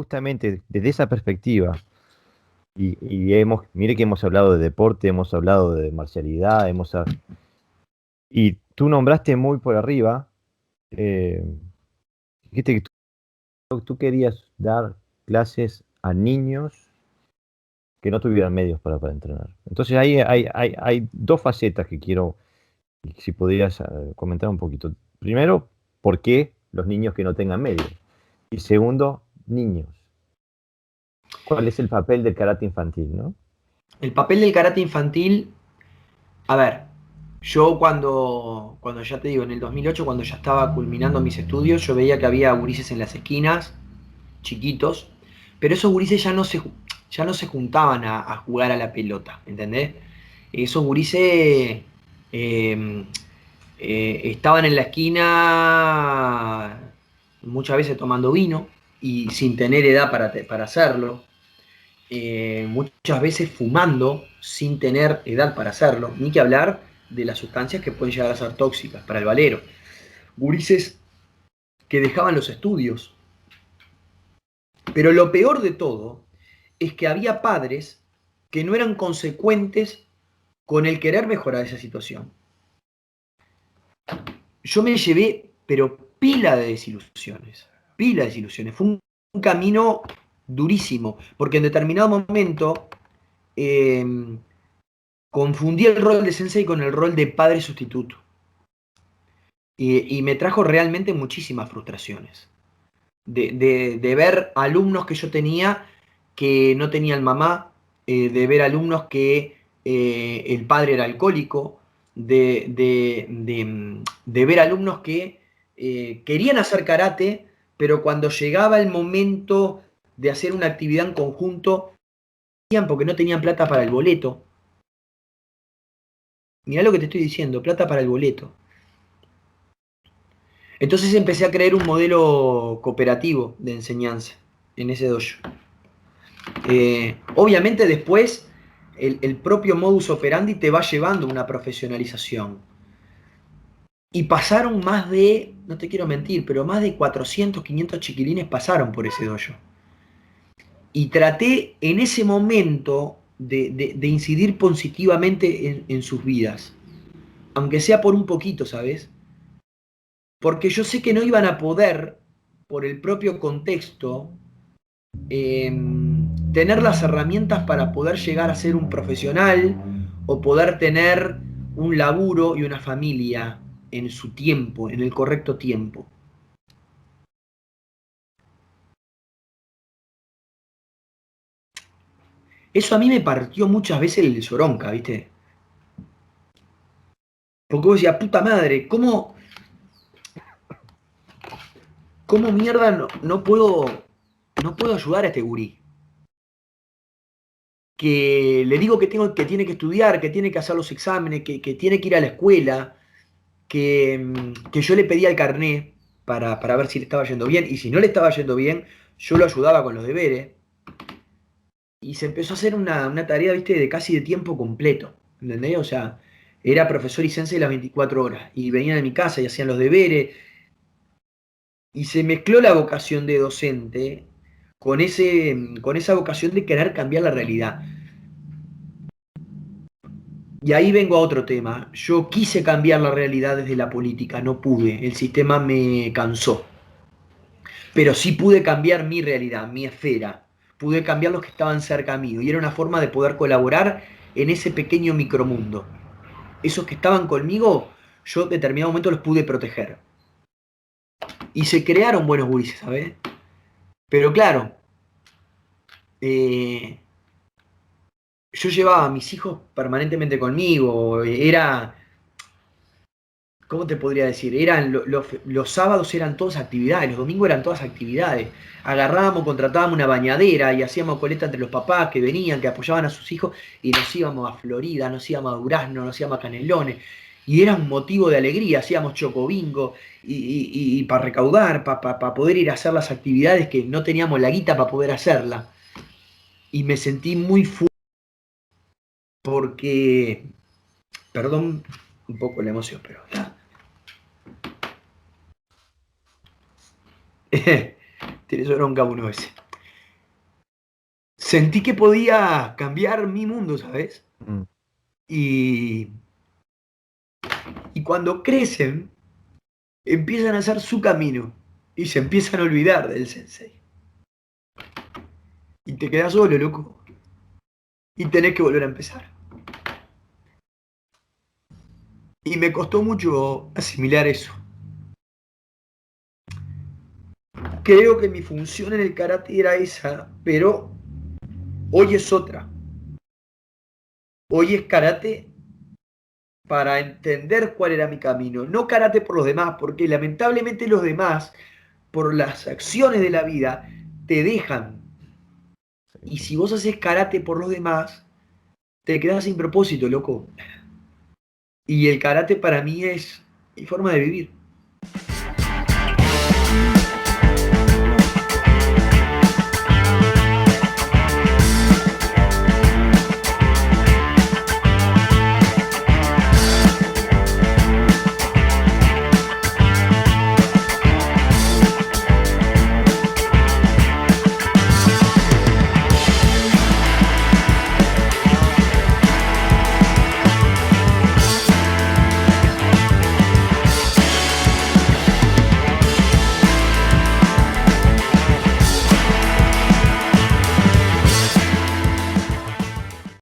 justamente desde esa perspectiva, mire que hemos hablado de deporte, hemos hablado de marcialidad, y tú nombraste muy por arriba, eh, dijiste que tú querías dar clases a niños que no tuvieran medios para entrenar. Entonces ahí hay dos facetas que quiero, si podrías comentar un poquito. Primero, ¿por qué los niños que no tengan medios? Y segundo, niños. ¿Cuál es el papel del karate infantil, no? El papel del karate infantil, a ver, yo cuando ya te digo, en el 2008, cuando ya estaba culminando mis estudios, yo veía que había gurises en las esquinas, chiquitos, pero esos gurises ya no se juntaban a jugar a la pelota, ¿entendés? Esos gurises eh, estaban en la esquina muchas veces tomando vino y sin tener edad para hacerlo, muchas veces fumando sin tener edad para hacerlo, ni que hablar de las sustancias que pueden llegar a ser tóxicas para el valero. Gurises que dejaban los estudios. Pero lo peor de todo es que había padres que no eran consecuentes con el querer mejorar esa situación. Yo me llevé, pero pila de desilusiones, pila de desilusiones. Fue un camino durísimo, porque en determinado momento eh, confundí el rol de sensei con el rol de padre sustituto. Y me trajo realmente muchísimas frustraciones. De ver alumnos que yo tenía que no tenían mamá, de ver alumnos que el padre era alcohólico, de ver alumnos que querían hacer karate, pero cuando llegaba el momento de hacer una actividad en conjunto, porque no tenían plata para el boleto. Mirá lo que te estoy diciendo, plata para el boleto. Entonces empecé a crear un modelo cooperativo de enseñanza en ese dojo. Obviamente después el propio modus operandi te va llevando a una profesionalización. Y pasaron más de, no te quiero mentir, pero más de 400, 500 chiquilines pasaron por ese dojo. Y traté en ese momento de incidir positivamente en sus vidas. Aunque sea por un poquito, ¿sabes? Porque yo sé que no iban a poder, por el propio contexto, eh, tener las herramientas para poder llegar a ser un profesional o poder tener un laburo y una familia en su tiempo, en el correcto tiempo. Eso a mí me partió muchas veces el soronca, ¿viste? Porque vos decías, puta madre, ¿cómo mierda no puedo ayudar a este gurí? Que le digo que tiene que estudiar, que tiene que hacer los exámenes, que tiene que ir a la escuela, que yo le pedía el carné para ver si le estaba yendo bien, y si no le estaba yendo bien, yo lo ayudaba con los deberes, y se empezó a hacer una tarea, viste, de casi de tiempo completo, ¿entendés? O sea, era profesor y sensei las 24 horas, y venían a mi casa y hacían los deberes, y se mezcló la vocación de docente con esa vocación de querer cambiar la realidad. Y ahí vengo a otro tema. Yo quise cambiar la realidad desde la política, no pude. El sistema me cansó. Pero sí pude cambiar mi realidad, mi esfera. Pude cambiar los que estaban cerca mío. Y era una forma de poder colaborar en ese pequeño micromundo. Esos que estaban conmigo, yo en determinado momento los pude proteger. Y se crearon buenos gurises, ¿sabes? Pero claro, eh, yo llevaba a mis hijos permanentemente conmigo. Era, ¿cómo te podría decir? Los sábados eran todas actividades, los domingos eran todas actividades. Agarrábamos, contratábamos una bañadera y hacíamos coleta entre los papás que venían, que apoyaban a sus hijos, y nos íbamos a Florida, nos íbamos a Durazno, nos íbamos a Canelones. Y era un motivo de alegría, hacíamos chocobingo y para recaudar, para poder ir a hacer las actividades que no teníamos la guita para poder hacerla. Y me sentí muy fuerte porque, perdón un poco la emoción, pero tiene bronca uno ese. sentí que podía cambiar mi mundo, ¿sabes? Mm, Y, y cuando crecen, empiezan a hacer su camino y se empiezan a olvidar del sensei. Y te quedas solo, loco. Y tenés que volver a empezar. Y me costó mucho asimilar eso. Creo que mi función en el karate era esa, pero hoy es otra. Hoy es karate para entender cuál era mi camino, no karate por los demás, porque lamentablemente los demás, por las acciones de la vida, te dejan. sí, Y sí. si vos haces karate por los demás, te quedas sin propósito, loco. Y el karate para mí es mi forma de vivir.